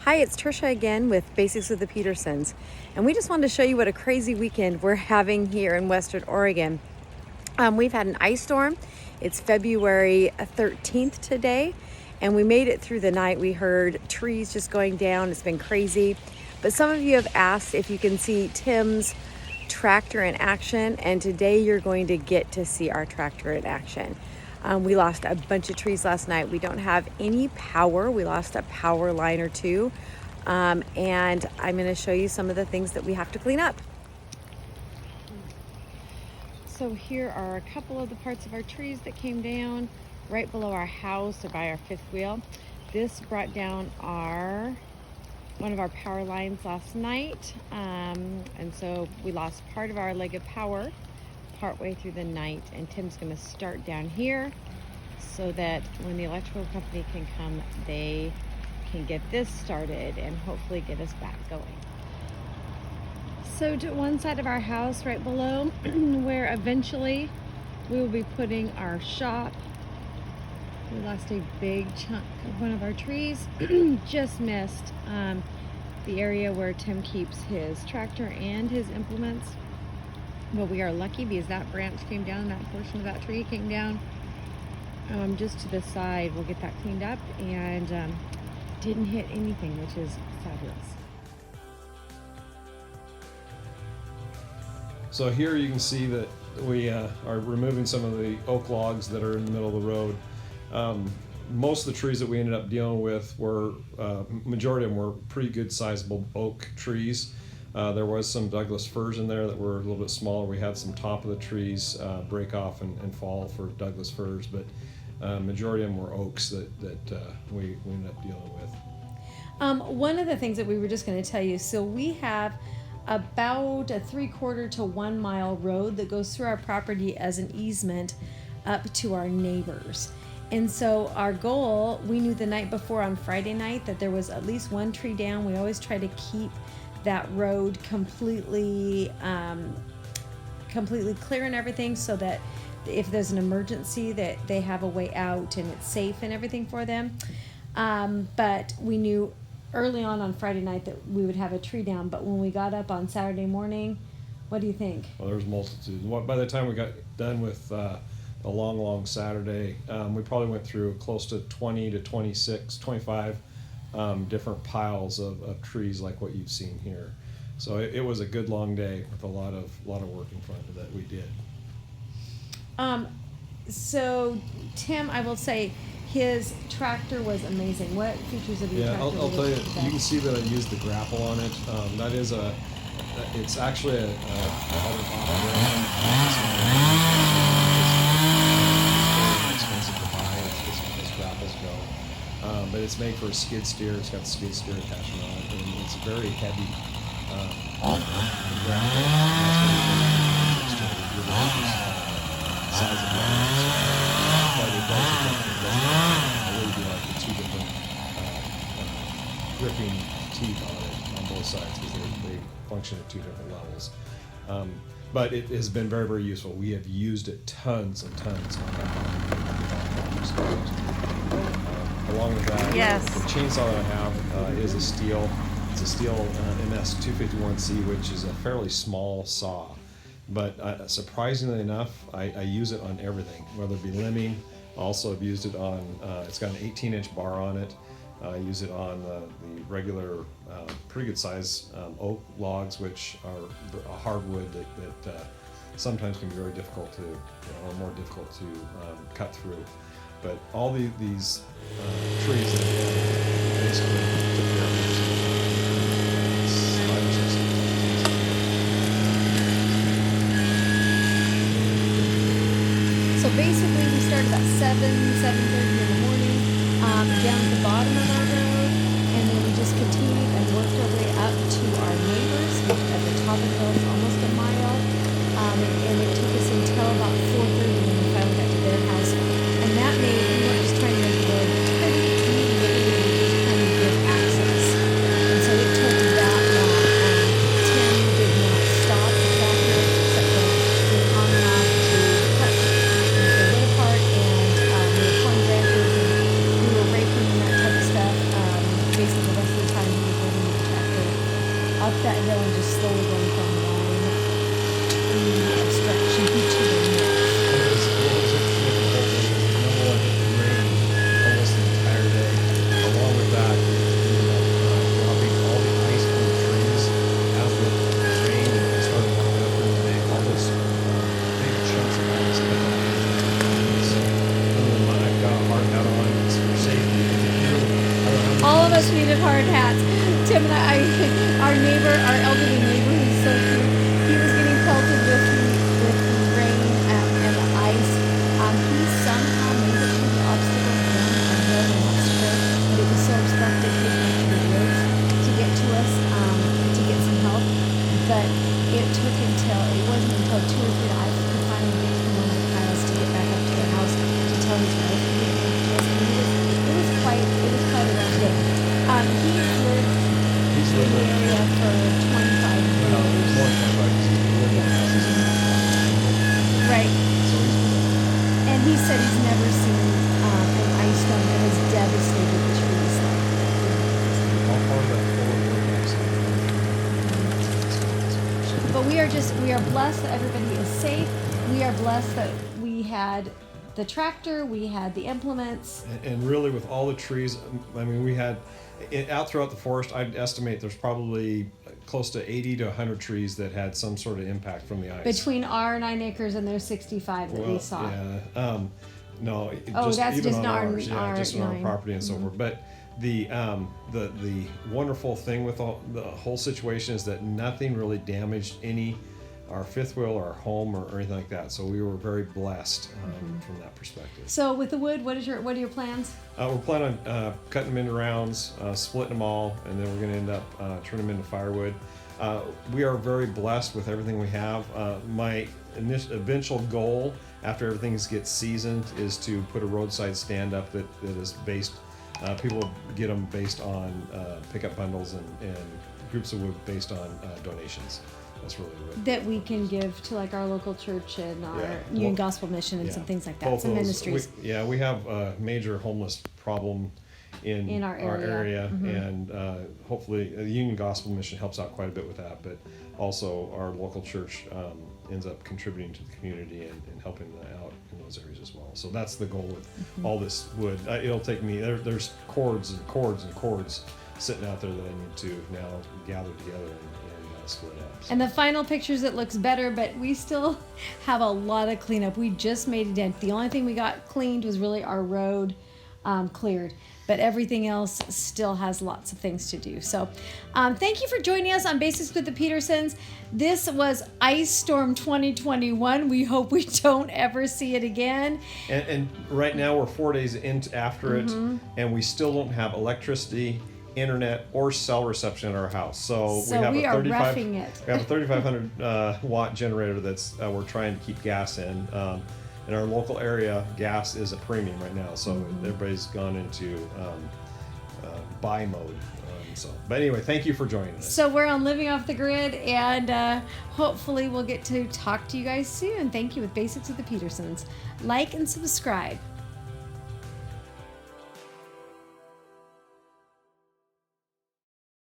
Hi, it's Trisha again with Basics with the Petersons, and we just wanted to show you what a crazy weekend we're having here in Western Oregon. We've had an ice storm. It's February 13th today, and we made it through the night. We heard trees just going down. It's been crazy, but some of you have asked if you can see Tim's tractor in action, and today you're going to get to see our tractor in action. We lost a bunch of trees last night. We don't have any power. We lost a power line or two. And I'm going to show you some of the things that we have to clean up. So here are a couple of the parts of our trees that came down right below our house or by our fifth wheel. This brought down one of our power lines last night. And so we lost part of our leg of power partway through the night, and Tim's going to start down here so that when the electrical company can come, they can get this started and hopefully get us back going. So to one side of our house right below where eventually we will be putting our shop, we lost a big chunk of one of our trees. Just missed the area where Tim keeps his tractor and his implements. But we are lucky because that branch came down, that portion of that tree came down just to the side. We'll get that cleaned up, and didn't hit anything, which is fabulous. So here you can see that we are removing some of the oak logs that are in the middle of the road. Most of the trees that we ended up dealing with were, majority of them were pretty good sizable oak trees. There was some Douglas firs in there that were a little bit smaller. We had some top of the trees break off and fall for Douglas firs, but majority of them were oaks that we ended up dealing with. One of the things that we were just going to tell you, so we have about a 3/4 to 1 mile road that goes through our property as an easement up to our neighbors. And so our goal, we knew the night before on Friday night that there was at least one tree down. We always try to keep that road completely clear and everything, so that if there's an emergency that they have a way out and it's safe and everything for them. But we knew early on Friday night that we would have a tree down, but when we got up on Saturday morning, what do you think? Well, there's multitudes. By the time we got done with a long Saturday, we probably went through close to 20 to 26, 25 different piles of trees like what you've seen here. So it was a good long day with a lot of work in front of that we did. So Tim, I will say his tractor was amazing. What features of your tractor? I'll tell you. You can see that I used the grapple on it. That is it's actually a expensive to buy as grapples go. But it's made for a skid steer. It's got the skid steer attachment on it, and it's a very heavy grapple. Size of it. I really do like the two different gripping teeth on it on both sides, because they function at two different levels. But it has been very, very useful. We have used it tons and tons on that. Along with that, yes, the chainsaw that I have is a Stihl. It's a Stihl MS251c, which is a fairly small saw. But surprisingly enough, I use it on everything, whether it be limbing. Also, I've used it on, it's got an 18-inch bar on it. I use it on the regular, pretty good size oak logs, which are a hardwood that sometimes can be very difficult to, or more difficult to cut through. But all these trees that basically took care of it. So basically we started about 7:30 in the morning down at the bottom of our road, and then we just continued and worked our way up to our neighbors at the top of the hill. It's almost a mile, and it took us until about 4:30 when we finally got to their house. And that made, we weren't just trying to make the road pretty, we were just trying to give access. And so it took that long. Tim did not stop the tractor except for being on and off to cut the wood apart, and we were pulling branches and we were raking and that type of stuff. Basically the rest of the time hard hats. Tim and our neighbor, our elderly neighbor, who's so cute, he was getting pelted with the rain and the ice. He somehow made it through the obstacle down our hill, and not sure, but it was so obstructed he went through the woods to get to us, to get some help. But it wasn't until 2 or 3 hours he finally get to one of the piles to get back up to the house to tell his wife to get back to us. And it was quite a rough day. He's lived in the area for 25 years. Well, it was more than 25 because he's been living in houses in Right. So And he said he's never seen an ice storm that has devastated the trees like that. all part of that forward work accident. But we are blessed that everybody is safe. We are blessed that we had the tractor, we had the implements. And really, with all the trees, I mean, we had out throughout the forest. I'd estimate there's probably close to 80 to 100 trees that had some sort of impact from the ice. Between our 9 acres and their 65 that we saw. Yeah. No. That's even just on our just on our 9. property and so forth. But the wonderful thing with the whole situation is that nothing really damaged our fifth wheel, our home, or anything like that. So we were very blessed from that perspective. So with the wood, what are your plans? We're planning on cutting them into rounds, splitting them all, and then we're going to end up turning them into firewood. We are very blessed with everything we have. My eventual goal after everything gets seasoned is to put a roadside stand up that is based. People get them based on pickup bundles and groups of wood based on donations. That's really what that we can give to like our local church and our Union Gospel Mission and some things like that. Some ministries. We have a major homeless problem in our area, and hopefully the Union Gospel Mission helps out quite a bit with that. But also our local church ends up contributing to the community and helping out in those areas as well. So that's the goal with all this wood. It'll take me. There's cords and cords and cords sitting out there that I need to now gather together and split up. So. And the final pictures, it looks better, but we still have a lot of cleanup. We just made a dent. The only thing we got cleaned was really our road cleared, but everything else still has lots of things to do. So thank you for joining us on Basics with the Petersons. This was Ice Storm 2021. We hope we don't ever see it again. And right now we're 4 days after it, and we still don't have electricity, internet, or cell reception at our house. So we have a roughing it. We have a 3,500 watt generator that's we're trying to keep gas in. In our local area, gas is a premium right now, so everybody's gone into buy mode. But anyway, thank you for joining us. So we're on Living Off the Grid, and hopefully we'll get to talk to you guys soon. Thank you with Basics with the Petersons. Like and subscribe.